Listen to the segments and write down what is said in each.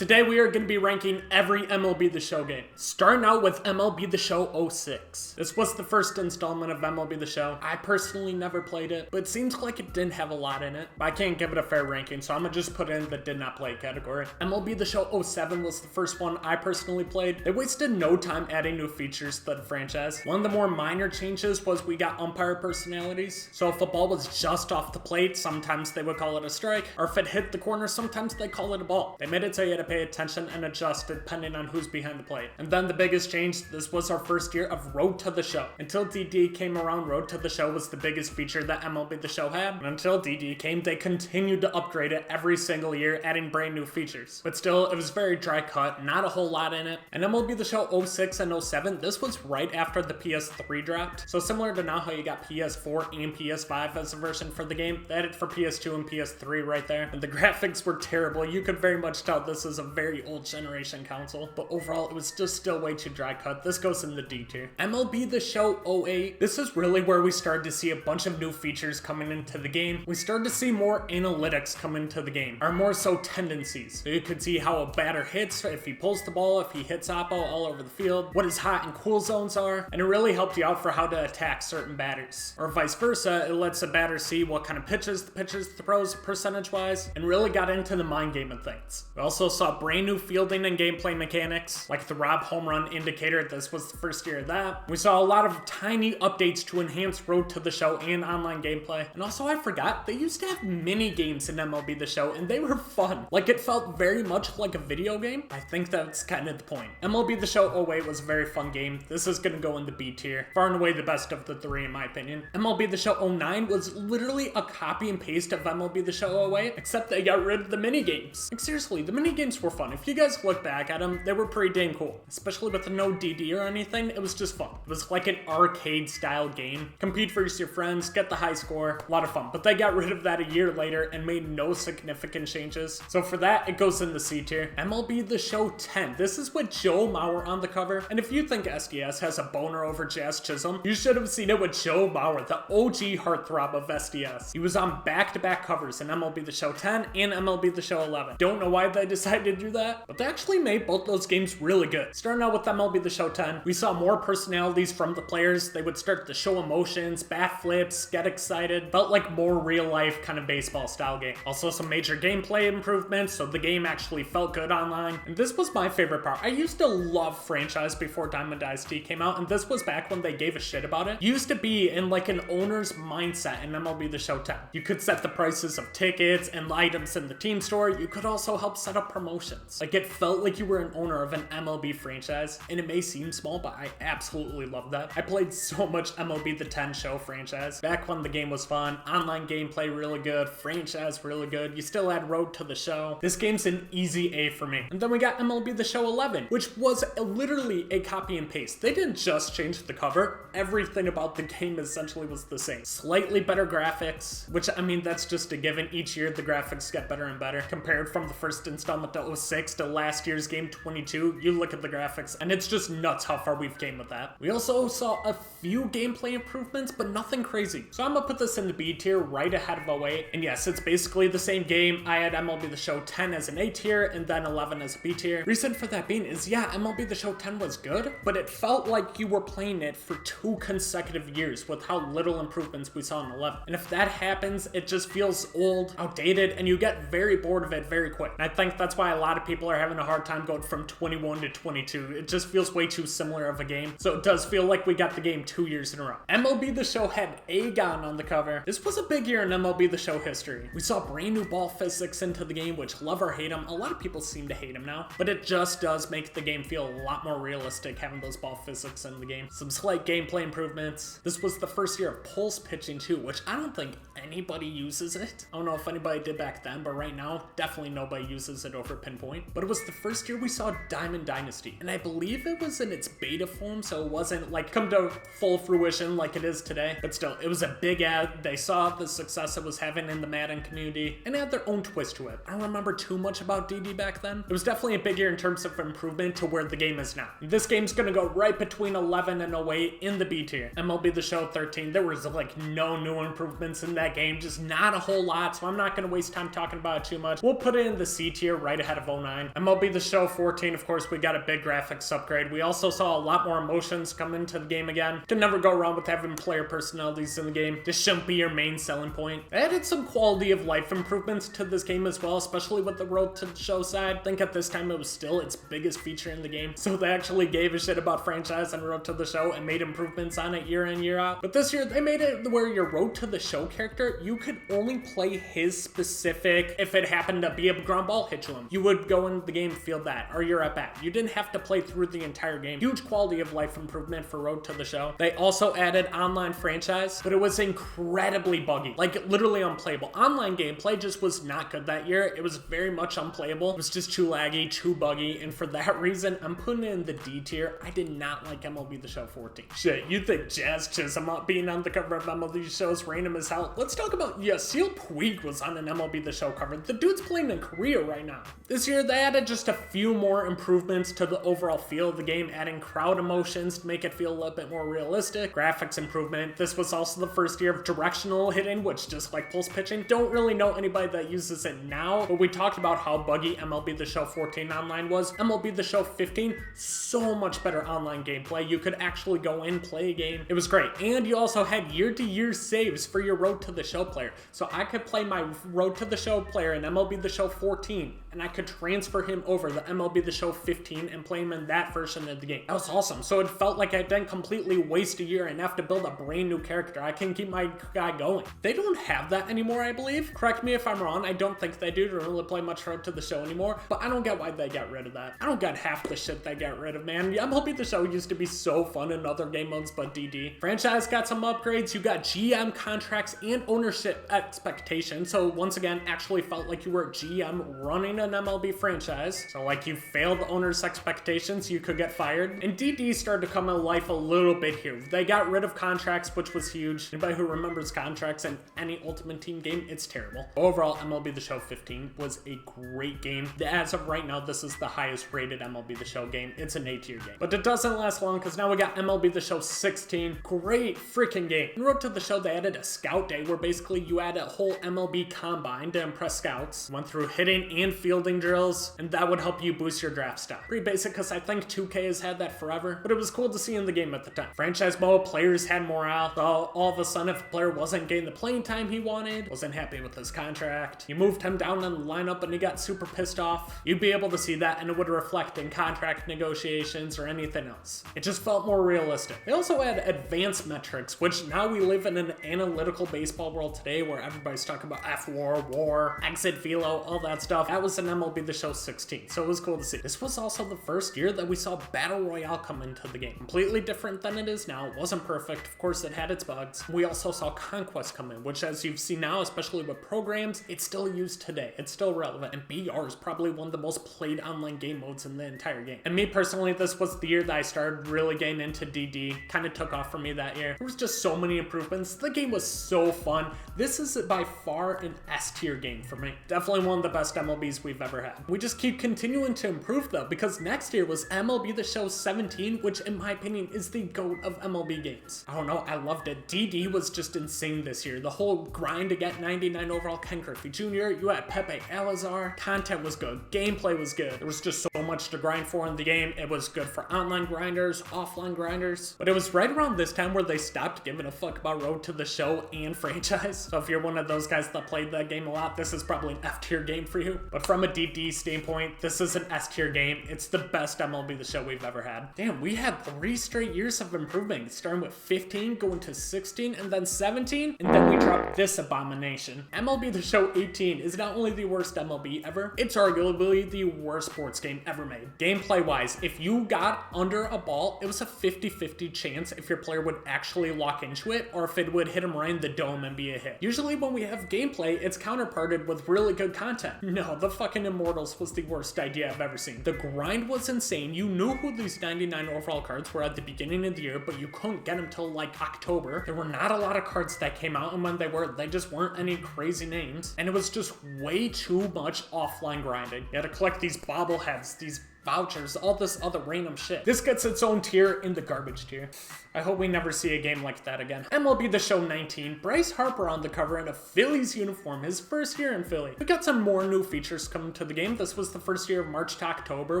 Today we are going to be ranking every MLB The Show game, starting out with MLB The Show 06. This was the first installment of MLB The Show. I personally never played it, but it seems like it didn't have a lot in it. But I can't give it a fair ranking, so I'm going to just put it in the did not play category. MLB The Show 07 was the first one I personally played. They wasted no time adding new features to the franchise. One of the more minor changes was we got umpire personalities. So if a ball was just off the plate, sometimes they would call it a strike, or if it hit the corner, sometimes they call it a ball. They made it so you had to pay attention and adjust depending on who's behind the plate. And then the biggest change, this was our first year of Road to the Show. Until DD came around, Road to the Show was the biggest feature that MLB The Show had. And until DD came, they continued to upgrade it every single year, adding brand new features. But still, it was very dry cut, not a whole lot in it. And MLB The Show 06 and 07, this was right after the PS3 dropped. So similar to now how you got PS4 and PS5 as a version for the game, they had it for PS2 and PS3 right there. And the graphics were terrible. You could very much tell this is a very old generation console, but overall it was just still way too dry cut. This goes in the D tier. MLB The Show 08, this is really where we started to see a bunch of new features coming into the game. We started to see more analytics come into the game, or more so tendencies. So you could see how a batter hits, if he pulls the ball, if he hits oppo all over the field, what his hot and cool zones are, and it really helped you out for how to attack certain batters. Or vice versa, it lets a batter see what kind of pitches the pitchers throws percentage wise, and really got into the mind game of things. We also saw brand new fielding and gameplay mechanics, like the Rob home run indicator. This was the first year of that. We saw a lot of tiny updates to enhance Road to the Show and online gameplay. And also I forgot, they used to have mini games in MLB The Show, and they were fun. Like, it felt very much like a video game. I think that's kind of the point. MLB The Show 08 was a very fun game. This is gonna go in the B tier. Far and away the best of the three in my opinion. MLB The Show 09 was literally a copy and paste of MLB The Show 08, except they got rid of the mini games. Like, seriously, the mini games were fun. If you guys look back at them, they were pretty dang cool. Especially with no DD or anything, it was just fun. It was like an arcade style game. Compete versus your friends, get the high score, a lot of fun. But they got rid of that a year later and made no significant changes. So for that, it goes in the C tier. MLB The Show 10. This is with Joe Mauer on the cover. And if you think SDS has a boner over Jazz Chisholm, you should have seen it with Joe Mauer, the OG heartthrob of SDS. He was on back-to-back covers in MLB The Show 10 and MLB The Show 11. Don't know why they decided to do that, but they actually made both those games really good. Starting out with MLB The Show 10, we saw more personalities from the players. They would start to show emotions, bat flips, get excited. Felt like more real-life kind of baseball style game. Also some major gameplay improvements, so the game actually felt good online. And this was my favorite part. I used to love franchise before Diamond Dynasty came out, and this was back when they gave a shit about it. You used to be in like an owner's mindset in MLB The Show 10. You could set the prices of tickets and items in the team store. You could also help set up promotions. Like, it felt like you were an owner of an MLB franchise, and it may seem small, but I absolutely love that. I played so much MLB The 10 Show franchise back when the game was fun. Online gameplay really good, franchise really good. You still had Road to the Show. This game's an easy A for me. And then we got MLB The Show 11, which was literally a copy and paste. They didn't just change the cover. Everything about the game essentially was the same. Slightly better graphics, which, I mean, that's just a given. Each year the graphics get better and better. Compared from the first installment to 06 to last year's game 22, you look at the graphics and it's just nuts how far we've came with that. We also saw a few gameplay improvements, but nothing crazy. So I'm gonna put this in the B tier right ahead of 08. And yes, it's basically the same game. I had MLB The Show 10 as an A tier and then 11 as a B tier. Reason for that being is, yeah, MLB The Show 10 was good, but it felt like you were playing it for 2 consecutive years with how little improvements we saw in 11. And if that happens, it just feels old, outdated, and you get very bored of it very quick. And I think that's why a lot of people are having a hard time going from 21 to 22. It just feels way too similar of a game. So it does feel like we got the game 2 years in a row. MLB The Show had Agon on the cover. This was a big year in MLB The Show history. We saw brand new ball physics into the game, which love or hate him. A lot of people seem to hate him now, but it just does make the game feel a lot more realistic having those ball physics in the game. Some slight gameplay improvements. This was the first year of pulse pitching too, which I don't think anybody uses it. I don't know if anybody did back then, but right now, definitely nobody uses it over pinpoint. But it was the first year we saw Diamond Dynasty, and I believe it was in its beta form, so it wasn't like come to full fruition like it is today. But still, it was a big ad. They saw the success it was having in the Madden community and had their own twist to it. I don't remember too much about DD back then. It was definitely a big year in terms of improvement to where the game is now. This game's gonna go right between 11 and 08 in the B tier. MLB The Show 13, there was like no new improvements in that game, just not a whole lot, so I'm not gonna waste time talking about it too much. We'll put it in the C tier right ahead ahead of 09. MLB The Show 14, of course, we got a big graphics upgrade. We also saw a lot more emotions come into the game again. Can never go wrong with having player personalities in the game. This shouldn't be your main selling point. They added some quality of life improvements to this game as well, especially with the Road to the Show side. I think at this time it was still its biggest feature in the game, so they actually gave a shit about franchise and Road to the Show and made improvements on it year in, year out. But this year, they made it where your Road to the Show character, you could only play his specific, if it happened to be a ground ball hit to him, you would go in the game, feel that, or you're at bat. You didn't have to play through the entire game. Huge quality of life improvement for Road to the Show. They also added online franchise, but it was incredibly buggy, like literally unplayable. Online gameplay just was not good that year. It was very much unplayable. It was just too laggy, too buggy, and for that reason, I'm putting it in the D tier. I did not like MLB The Show 14. Shit, you think Jazz Chisholm being on the cover of MLB The Show is random as hell? Let's talk about, Yasiel Puig was on an MLB The Show cover. The dude's playing in Korea right now. This year, they added just a few more improvements to the overall feel of the game, adding crowd emotions to make it feel a little bit more realistic, graphics improvement. This was also the first year of directional hitting, which just like pulse pitching. Don't really know anybody that uses it now, but we talked about how buggy MLB The Show 14 online was. MLB The Show 15, so much better online gameplay. You could actually go in, play a game. It was great. And you also had year-to-year saves for your Road to the Show player. So I could play my Road to the Show player in MLB The Show 14, and I could transfer him over to MLB The Show 15 and play him in that version of the game. That was awesome. So it felt like I didn't completely waste a year and have to build a brand new character. I can keep my guy going. They don't have that anymore, I believe. Correct me if I'm wrong. I don't think they do. They don't really play much Road to the Show anymore, but I don't get why they got rid of that. I don't get half the shit they got rid of, man. MLB The Show used to be so fun in other game modes, but DD. Franchise got some upgrades. You got GM contracts and ownership expectations. So once again, actually felt like you were a GM running an MLB franchise. So like you failed the owner's expectations, you could get fired. And DD started to come to life a little bit here. They got rid of contracts, which was huge. Anybody who remembers contracts in any Ultimate Team game, it's terrible. Overall, MLB The Show 15 was a great game. As of right now, this is the highest rated MLB The Show game. It's an A-tier game. But it doesn't last long because now we got MLB The Show 16. Great freaking game. In Road to the Show, they added a scout day where basically you add a whole MLB combine to impress scouts. Went through hitting and fielding drills, and that would help you boost your draft stock. Pretty basic because I think 2K has had that forever, but it was cool to see in the game at the time. Franchise mode, players had morale. So all of a sudden, if a player wasn't getting the playing time he wanted, wasn't happy with his contract, you moved him down in the lineup and he got super pissed off, you'd be able to see that and it would reflect in contract negotiations or anything else. It just felt more realistic. They also had advanced metrics, which now we live in an analytical baseball world today where everybody's talking about F-WAR, WAR, exit velo, all that stuff. That was an MLB The Show 16, so it was cool to see. This was also the first year that we saw Battle Royale come into the game. Completely different than it is now. It wasn't perfect. Of course, it had its bugs. We also saw Conquest come in, which as you've seen now, especially with programs, it's still used today. It's still relevant. And BR is probably one of the most played online game modes in the entire game. And me personally, this was the year that I started really getting into DD. Kind of took off for me that year. There was just so many improvements. The game was so fun. This is by far an S tier game for me. Definitely one of the best MLBs we've ever had. We just keep continuing to improve though, because next year was MLB The Show 17, which in my opinion is the GOAT of MLB games. I don't know, I loved it. DD was just insane this year. The whole grind to get 99 overall Ken Griffey Jr., you had Pepe Alazar, content was good, gameplay was good. There was just so much to grind for in the game. It was good for online grinders, offline grinders, but it was right around this time where they stopped giving a fuck about Road to the Show and franchise. So if you're one of those guys that played that game a lot, this is probably an F tier game for you. But from a DD standpoint, this is an S tier game. It's the best MLB The Show we've ever had. Damn, we had 3 straight years of improvement, starting with 15, going to 16, and then 17, and then we dropped this abomination. MLB The Show 18 is not only the worst MLB ever, it's arguably the worst sports game ever made. Gameplay wise, if you got under a ball, it was a 50-50 chance if your player would actually lock into it or if it would hit him right in the dome and be a hit. Usually when we have gameplay, it's counterparted with really good content. No, the fucking Immortals was the worst idea I've ever seen. The grind was insane. You knew who these 99 overall cards were at the beginning of the year, but you couldn't get them till like October. There were not a lot of cards that came out, and when they were, they just weren't any crazy names. And it was just way too much offline grinding. You had to collect these bobbleheads, these vouchers, all this other random shit. This gets its own tier in the garbage tier. I hope we never see a game like that again. MLB The Show 19, Bryce Harper on the cover in a Phillies uniform, his first year in Philly. We got some more new features coming to the game. This was the first year of March to October,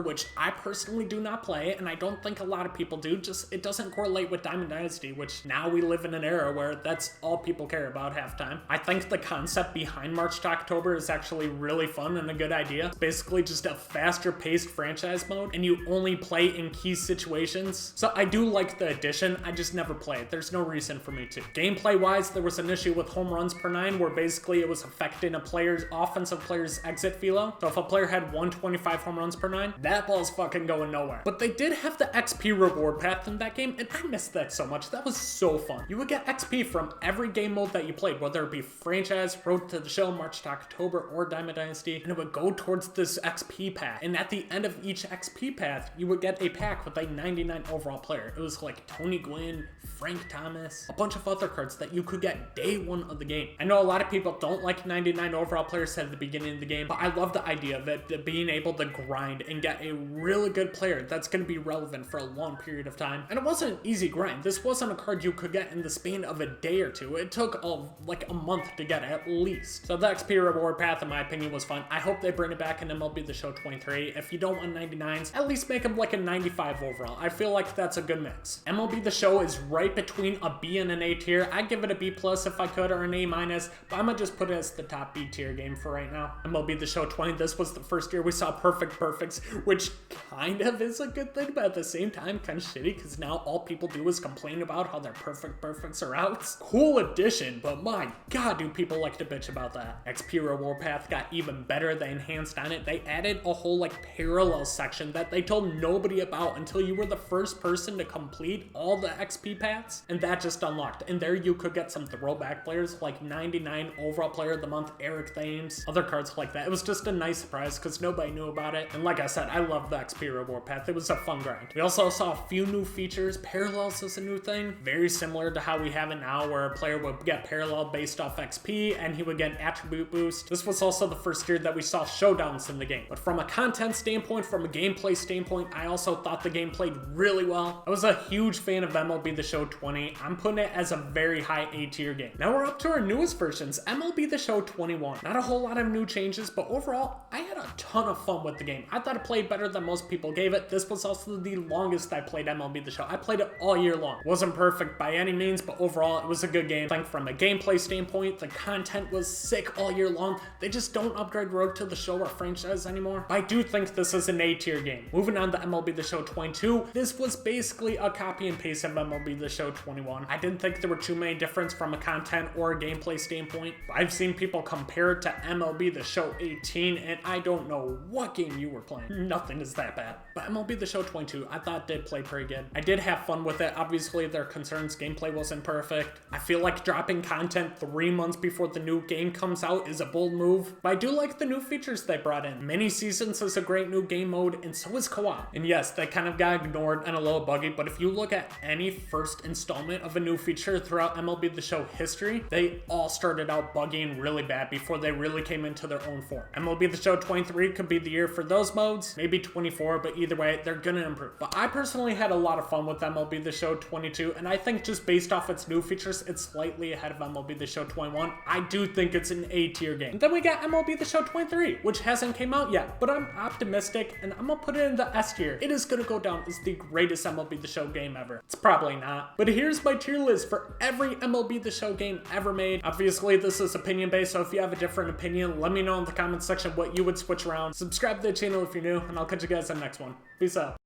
which I personally do not play, and I don't think a lot of people do. Just, it doesn't correlate with Diamond Dynasty, which now we live in an era where that's all people care about half time. I think the concept behind March to October is actually really fun and a good idea. It's basically just a faster paced franchise mode, and you only play in key situations. So I do like the addition. I just never play it. There's no reason for me to. Gameplay wise, there was an issue with home runs per 9 where basically it was affecting a offensive player's exit velo. So if a player had 125 home runs per 9, that ball's fucking going nowhere. But they did have the XP reward path in that game, and I missed that so much. That was so fun. You would get XP from every game mode that you played, whether it be franchise, Road to the Show, March to October, or Diamond Dynasty, and it would go towards this XP path. And at the end of each XP path, you would get a pack with a 99 overall player. It was like Tony Gwynn, Frank Thomas, a bunch of other cards that you could get day one of the game. I know a lot of people don't like 99 overall players at the beginning of the game, but I love the idea of it, being able to grind and get a really good player that's going to be relevant for a long period of time. And it wasn't an easy grind. This wasn't a card you could get in the span of a day or two. It took like a month to get at least. So the XP reward path, in my opinion, was fun. I hope they bring it back in MLB The Show 23. If you don't want 99s, at least make them like a 95 overall. I feel like that's a good mix. MLB The Show is right between a B and an A tier. I'd give it a B plus if I could, or an A minus, but I'm gonna just put it as the top B tier game for right now. MLB The Show 20, this was the first year we saw perfects, which kind of is a good thing, but at the same time kind of shitty, because now all people do is complain about how their perfects are out. Cool addition, but my god, do people like to bitch about that. XP reward path got even better. They enhanced on it. They added a whole like parallel section that they told nobody about until you were the first person to complete all the XP paths, and that just unlocked. And there you could get some throwback players like 99 overall player of the month Eric Thames, other cards like that. It was just a nice surprise because nobody knew about it. And like I said, I love the XP reward path. It was a fun grind. We also saw a few new features. Parallels is a new thing, very similar to how we have it now, where a player would get parallel based off XP and he would get an attribute boost. This was also the first year that we saw showdowns in the game. But from a content standpoint, from a gameplay standpoint, I also thought the game played really well. I was a huge fan of MLB The Show 20. I'm putting it as a very high A tier game. Now we're up to our newest versions, MLB The Show 21. Not a whole lot of new changes, but overall, I had a ton of fun with the game. I thought it played better than most people gave it. This was also the longest I played MLB The Show. I played it all year long. It wasn't perfect by any means, but overall, it was a good game. I think from a gameplay standpoint, the content was sick all year long. They just don't upgrade Road to the Show or franchise anymore. But I do think this is an A tier game. Moving on to MLB The Show 22, this was basically a copy and paste of MLB The Show 21. I didn't think there were too many differences from a content or a gameplay standpoint. I've seen people compare it to MLB The Show 18, and I don't know what game you were playing. Nothing is that bad. But MLB The Show 22, I thought did play pretty good. I did have fun with it. Obviously, there are concerns. Gameplay wasn't perfect. I feel like dropping content 3 months before the new game comes out is a bold move, but I do like the new features they brought in. Mini Seasons is a great new game mode, and so is co-op. And yes, they kind of got ignored and a little buggy, but if you look at any first installment of a new feature throughout MLB The Show history, they all started out buggy and really bad before they really came into their own form. MLB The Show 23 could be the year for those modes, maybe 24, but either way, they're gonna improve. But I personally had a lot of fun with MLB The Show 22, and I think just based off its new features, it's slightly ahead of MLB The Show 21. I do think it's an A tier game. And then we got MLB The Show 23, which hasn't came out yet, but I'm optimistic, and I'm gonna put it in the S tier. It is gonna go down as the greatest MLB The Show game ever. It's probably not, but here's my tier list for every MLB The Show game ever made. Obviously, this is opinion based, so if you have a different opinion, let me know in the comment section what you would switch around. Subscribe to the channel if you're new, and I'll catch you guys in the next one. Peace out.